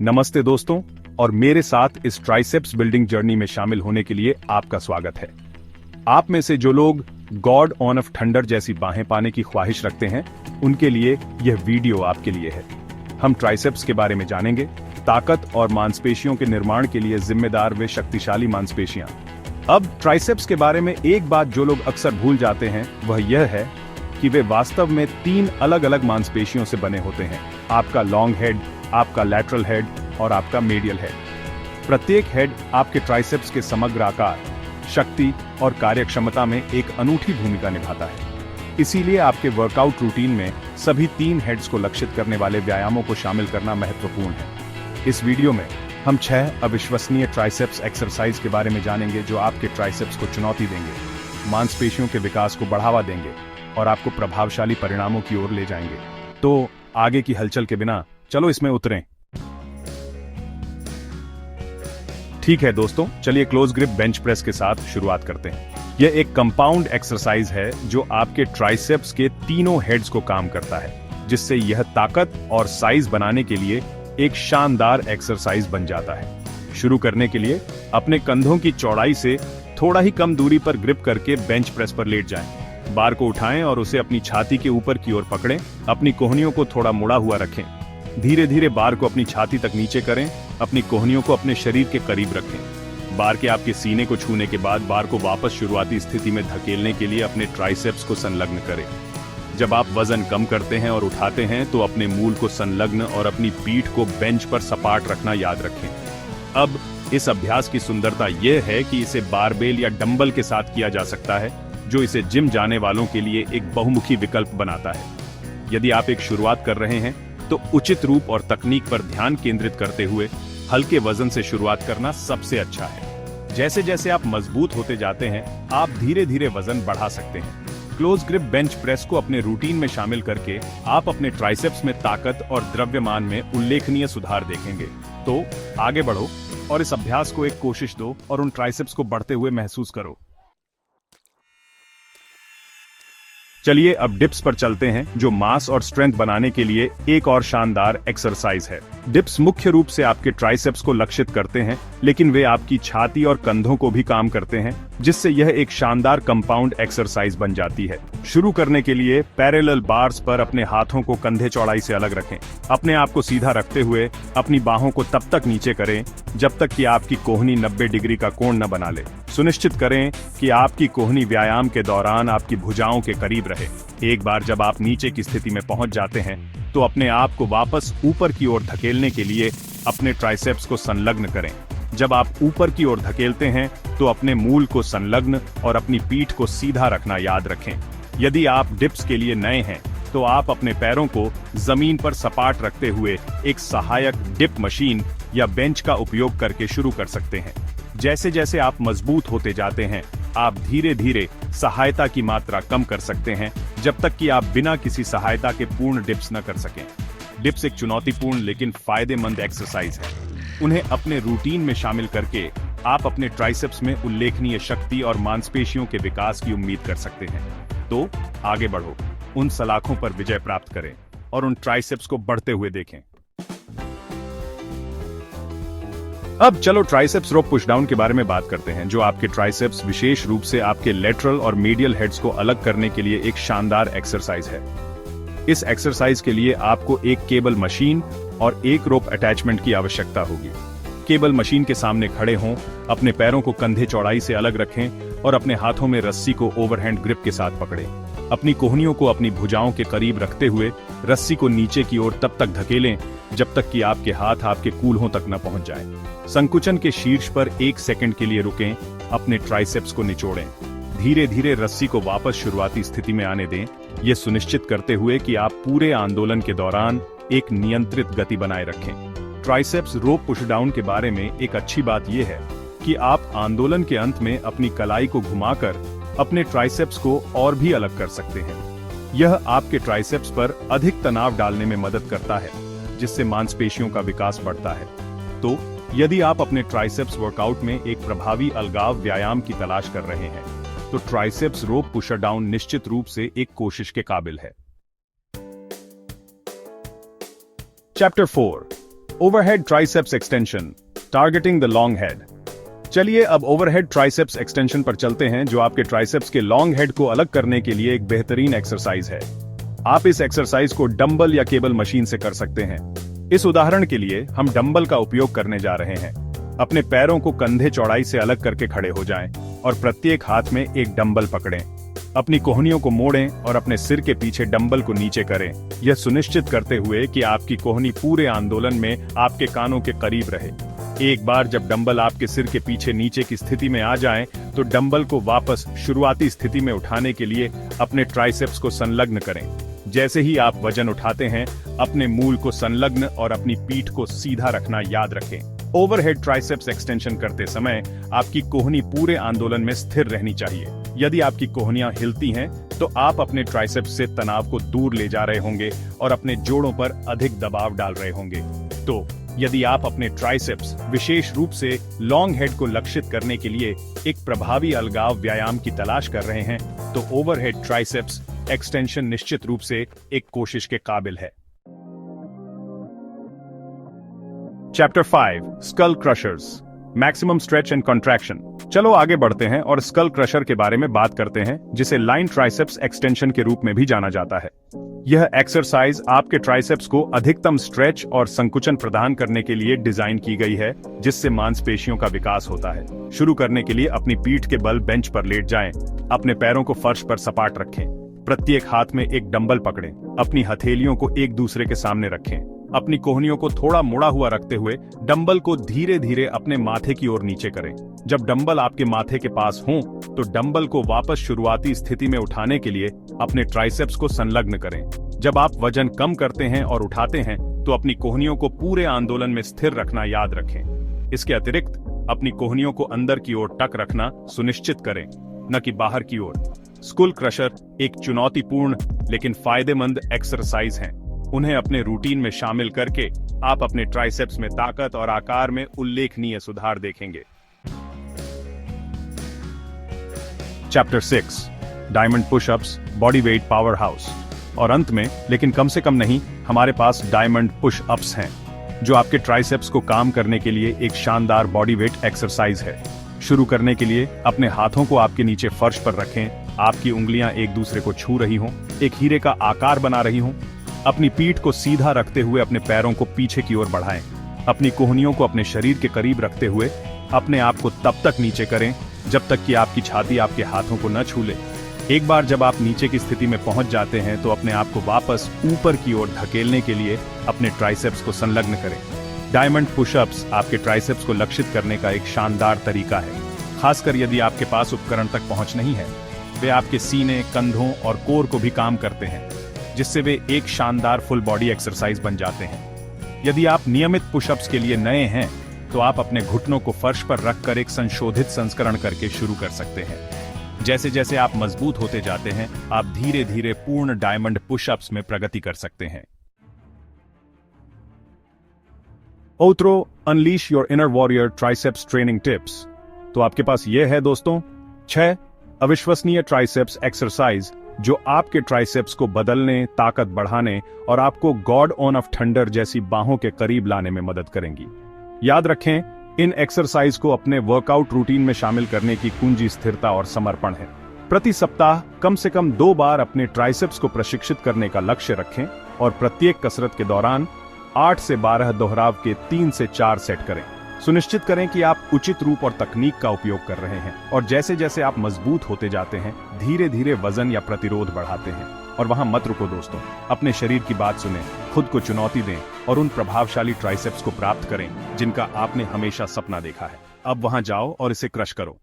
नमस्ते दोस्तों, और मेरे साथ इस ट्राइसेप्स बिल्डिंग जर्नी में शामिल होने के लिए आपका स्वागत है। आप में से जो लोग गॉड ऑन ऑफ थंडर जैसी बाहें पाने की ख्वाहिश रखते हैं, उनके लिए यह वीडियो आपके लिए है। हम ट्राइसेप्स के बारे में जानेंगे, ताकत और मांसपेशियों के निर्माण के लिए जिम्मेदार वे शक्तिशाली मांसपेशियां। अब ट्राइसेप्स के बारे में एक बात जो लोग अक्सर भूल जाते हैं वह यह है कि वे वास्तव में 3 अलग अलग मांसपेशियों से बने होते हैं। आपका लॉन्ग हेड, आपका लैटरल हेड और आपका मीडियल हेड। प्रत्येक हेड आपके ट्राइसेप्स के समग्र आकार, शक्ति और कार्यक्षमता में एक अनूठी भूमिका निभाता है। इसीलिए आपके वर्कआउट रूटीन में सभी 3 हेड्स को लक्षित करने वाले व्यायामों को शामिल करना महत्वपूर्ण है। इस वीडियो में हम 6 अविश्वसनीय ट्राइसेप्स एक्सरसाइज के बारे में जानेंगे जो आपके ट्राइसेप्स को चुनौती देंगे, मांसपेशियों के विकास को बढ़ावा देंगे और आपको प्रभावशाली परिणामों की ओर ले जाएंगे। तो आगे की हलचल के बिना चलो इसमें उतरें। ठीक है दोस्तों, चलिए क्लोज ग्रिप बेंच प्रेस के साथ शुरुआत करते हैं। यह एक कंपाउंड एक्सरसाइज है जो आपके ट्राइसेप्स के तीनों हेड्स को काम करता है, जिससे यह ताकत और साइज बनाने के लिए एक शानदार एक्सरसाइज बन जाता है। शुरू करने के लिए अपने कंधों की चौड़ाई से थोड़ा ही कम दूरी पर ग्रिप करके बेंच प्रेस पर लेट जाएं। बार को उठाएं और उसे अपनी छाती के ऊपर की ओर पकड़ें। अपनी कोहनियों को थोड़ा मुड़ा हुआ रखें। धीरे धीरे बार को अपनी छाती तक नीचे करें। अपनी कोहनियों को अपने शरीर के करीब रखें। बार के आपके सीने को छूने के बाद बार को वापस शुरुआती स्थिति में धकेलने के लिए अपने ट्राइसेप्स को संलग्न करें। जब आप वजन कम करते हैं और उठाते हैं तो अपने मूल को संलग्न और अपनी पीठ को बेंच पर सपाट रखना याद रखें। अब इस अभ्यास की सुंदरता यह है कि इसे बारबेल या डंबल के साथ किया जा सकता है, जो इसे जिम जाने वालों के लिए एक बहुमुखी विकल्प बनाता है। यदि आप एक शुरुआत कर रहे हैं तो उचित रूप और तकनीक पर ध्यान केंद्रित करते हुए हल्के वजन से शुरुआत करना सबसे अच्छा है। जैसे जैसे आप मजबूत होते जाते हैं, आप धीरे धीरे वजन बढ़ा सकते हैं। क्लोज ग्रिप बेंच प्रेस को अपने रूटीन में शामिल करके आप अपने ट्राइसेप्स में ताकत और द्रव्यमान में उल्लेखनीय सुधार देखेंगे। तो आगे बढ़ो और इस अभ्यास को एक कोशिश दो और उन ट्राइसेप्स को बढ़ते हुए महसूस करो। चलिए अब डिप्स पर चलते हैं, जो मास और स्ट्रेंथ बनाने के लिए एक और शानदार एक्सरसाइज है। डिप्स मुख्य रूप से आपके ट्राइसेप्स को लक्षित करते हैं, लेकिन वे आपकी छाती और कंधों को भी काम करते हैं, जिससे यह एक शानदार कंपाउंड एक्सरसाइज बन जाती है। शुरू करने के लिए पैरेलल बार्स पर अपने हाथों को कंधे चौड़ाई से अलग रखें। अपने आप को सीधा रखते हुए अपनी बाहों को तब तक नीचे करें जब तक कि आपकी कोहनी 90 डिग्री का कोण न बना ले। सुनिश्चित करें कि आपकी कोहनी व्यायाम के दौरान आपकी भुजाओं के करीब रहे। एक बार जब आप नीचे की स्थिति में पहुंच जाते हैं तो अपने आप को वापस ऊपर की ओर धकेलने के लिए अपने ट्राइसेप्स को संलग्न करें। जब आप ऊपर की ओर धकेलते हैं तो अपने मूल को संलग्न और अपनी पीठ को सीधा रखना याद रखें। यदि आप डिप्स के लिए नए हैं तो आप अपने पैरों को जमीन पर सपाट रखते हुए एक सहायक डिप मशीन या बेंच का उपयोग करके शुरू कर सकते हैं। जैसे जैसे आप मजबूत होते जाते हैं, आप धीरे धीरे सहायता की मात्रा कम कर सकते हैं, जब तक कि आप बिना किसी सहायता के पूर्ण डिप्स न कर सकें। डिप्स एक चुनौतीपूर्ण लेकिन फायदेमंद एक्सरसाइज है। उन्हें अपने रूटीन में शामिल करके आप अपने ट्राइसेप्स में उल्लेखनीय शक्ति और मांसपेशियों के विकास की उम्मीद कर सकते हैं। तो आगे बढ़ो, उन सलाखों पर विजय प्राप्त करें और उन ट्राइसेप्स को बढ़ते हुए देखें। अब चलो ट्राइसेप्स रोप पुशडाउन के बारे में बात करते हैं, जो आपके ट्राइसेप्स, विशेष रूप से आपके लेटरल और मीडियल हेड्स को अलग करने के लिए एक शानदार एक्सरसाइज है। इस एक्सरसाइज के लिए आपको एक केबल मशीन और एक रोप अटैचमेंट की आवश्यकता होगी। केबल मशीन के सामने खड़े हों, अपने पैरों को कंधे चौड़ाई से अलग रखें और अपने हाथों में रस्सी को ओवरहैंड ग्रिप के साथ पकड़ें। अपनी कोहनियों को अपनी भुजाओं के करीब रखते हुए रस्सी को नीचे की ओर तब तक धकेलें जब तक कि आपके हाथ आपके कूल्हों तक न पहुंच जाएं। संकुचन के शीर्ष पर 1 सेकंड के लिए रुकें, अपने ट्राइसेप्स को निचोड़ें। धीरे धीरे रस्सी को वापस शुरुआती स्थिति में आने दें, यह सुनिश्चित करते हुए कि आप पूरे आंदोलन के दौरान एक नियंत्रित गति बनाए रखें। ट्राइसेप्स रोप पुशडाउन के बारे में एक अच्छी बात यह है कि आप आंदोलन के अंत में अपनी कलाई को घुमाकर अपने ट्राइसेप्स को और भी अलग कर सकते हैं। यह आपके ट्राइसेप्स पर अधिक तनाव डालने में मदद करता है, जिससे मांसपेशियों का विकास बढ़ता है। तो यदि आप अपने ट्राइसेप्स वर्कआउट में एक प्रभावी अलगाव व्यायाम की तलाश कर रहे हैं, तो ट्राइसेप्स रोप पुशर डाउन निश्चित रूप से एक कोशिश के काबिल है। Chapter 4, overhead triceps extension, targeting the long head. चलिए अब ओवरहेड ट्राइसेप्स एक्सटेंशन पर चलते हैं, जो आपके ट्राइसेप्स के लॉन्ग हेड को अलग करने के लिए एक बेहतरीन एक्सरसाइज है। आप इस एक्सरसाइज को डंबल या केबल मशीन से कर सकते हैं। इस उदाहरण के लिए हम डंबल का उपयोग करने जा रहे हैं। अपने पैरों को कंधे चौड़ाई से अलग करके खड़े हो जाएं और प्रत्येक हाथ में एक डंबल पकड़ें। अपनी कोहनियों को मोड़ें और अपने सिर के पीछे डंबल को नीचे करें, यह सुनिश्चित करते हुए कि आपकी कोहनी पूरे आंदोलन में आपके कानों के करीब रहे। एक बार जब डंबल आपके सिर के पीछे नीचे की स्थिति में आ जाएं, तो डंबल को वापस शुरुआती स्थिति में उठाने के लिए अपने ट्राइसेप्स को संलग्न करें। जैसे ही आप वजन उठाते हैं, अपने मूल को संलग्न और अपनी पीठ को सीधा रखना याद रखें। ओवरहेड ट्राइसेप्स एक्सटेंशन करते समय आपकी कोहनी पूरे आंदोलन में स्थिर रहनी चाहिए। यदि आपकी कोहनियां हिलती हैं, तो आप अपने ट्राइसेप्स से तनाव को दूर ले जा रहे होंगे और अपने जोड़ों पर अधिक दबाव डाल रहे होंगे। तो यदि आप अपने ट्राइसेप्स, विशेष रूप से लॉन्ग हेड को लक्षित करने के लिए एक प्रभावी अलगाव व्यायाम की तलाश कर रहे हैं, तो ओवरहेड ट्राइसेप्स एक्सटेंशन निश्चित रूप से एक कोशिश के काबिल है। Chapter 5 skull crushers, maximum stretch and contraction. चलो आगे बढ़ते हैं और स्कल क्रशर के बारे में बात करते हैं, जिसे लाइन ट्राइसेप्स एक्सटेंशन के रूप में भी जाना जाता है। यह एक्सरसाइज आपके ट्राइसेप्स को अधिकतम स्ट्रेच और संकुचन प्रदान करने के लिए डिजाइन की गई है, जिससे मांसपेशियों का विकास होता है। शुरू करने के लिए अपनी पीठ के बल बेंच पर लेट जाएं, अपने पैरों को फर्श पर सपाट रखें, प्रत्येक हाथ में एक डंबल पकड़ें, अपनी हथेलियों को एक दूसरे के सामने रखें, अपनी कोहनियों को थोड़ा मुड़ा हुआ रखते हुए डंबल को धीरे धीरे अपने माथे की ओर नीचे करें। जब डंबल आपके माथे के पास हों, तो डंबल को वापस शुरुआती स्थिति में उठाने के लिए अपने ट्राइसेप्स को संलग्न करें। जब आप वजन कम करते हैं और उठाते हैं, तो अपनी कोहनियों को पूरे आंदोलन में स्थिर रखना याद रखें। इसके अतिरिक्त अपनी कोहनियों को अंदर की ओर टक रखना सुनिश्चित करें, न कि बाहर की ओर। स्कल क्रशर एक चुनौतीपूर्ण लेकिन फायदेमंद एक्सरसाइज है। उन्हें अपने रूटीन में शामिल करके आप अपने ट्राइसेप्स में ताकत और आकार में उल्लेखनीय सुधार देखेंगे। Chapter 6 diamond pushups, body weight power house. और अंत में, लेकिन कम से कम नहीं, हमारे पास डायमंड पुशअप्स हैं, जो आपके ट्राइसेप्स को काम करने के लिए एक शानदार बॉडी वेट एक्सरसाइज है। शुरू करने के लिए अपने हाथों को आपके नीचे फर्श पर रखें, आपकी उंगलियां एक दूसरे को छू रही हों, एक हीरे का आकार बना रही हों। अपनी पीठ को सीधा रखते हुए अपने पैरों को पीछे की ओर बढ़ाएं। अपनी कोहनियों को अपने शरीर के करीब रखते हुए अपने आप को तब तक नीचे करें जब तक कि आपकी छाती आपके हाथों को न छू ले। एक बार जब आप नीचे की स्थिति में पहुंच जाते हैं, तो अपने आप को वापस ऊपर की ओर धकेलने के लिए अपने ट्राइसेप्स को संलग्न करें। डायमंड पुशअप्स आपके ट्राइसेप्स को लक्षित करने का एक शानदार तरीका है, खासकर यदि आपके पास उपकरण तक पहुंच नहीं है। वे आपके सीने, कंधों और कोर को भी काम करते हैं, जिससे वे एक शानदार फुल बॉडी एक्सरसाइज बन जाते हैं। यदि आप नियमित पुशअप्स के लिए नए हैं, तो आप अपने घुटनों को फर्श पर रखकर एक संशोधित संस्करण करके शुरू कर सकते हैं। जैसे जैसे आप मजबूत होते जाते हैं, आप धीरे धीरे पूर्ण डायमंड पुशअप्स में प्रगति कर सकते हैं। ओत्रो unleash your inner warrior triceps training tips. तो आपके पास ये है दोस्तों 6 अविश्वसनीय ट्राइसेप्स एक्सरसाइज, जो आपके ट्राइसेप्स को बदलने, ताकत बढ़ाने और आपको गॉड ऑन ऑफ थंडर जैसी बाहों के करीब लाने में मदद करेंगी। याद रखें, इन एक्सरसाइज को अपने वर्कआउट रूटीन में शामिल करने की कुंजी स्थिरता और समर्पण है। प्रति सप्ताह कम से कम 2 बार अपने ट्राइसेप्स को प्रशिक्षित करने का लक्ष्य रखें और प्रत्येक कसरत के दौरान 8 से 12 दोहराव के 3 से 4 सेट करें। सुनिश्चित करें कि आप उचित रूप और तकनीक का उपयोग कर रहे हैं, और जैसे जैसे आप मजबूत होते जाते हैं, धीरे धीरे वजन या प्रतिरोध बढ़ाते हैं। और वहां मत रुको दोस्तों, अपने शरीर की बात सुनें, खुद को चुनौती दें और उन प्रभावशाली ट्राइसेप्स को प्राप्त करें जिनका आपने हमेशा सपना देखा है। अब वहां जाओ और इसे क्रश करो।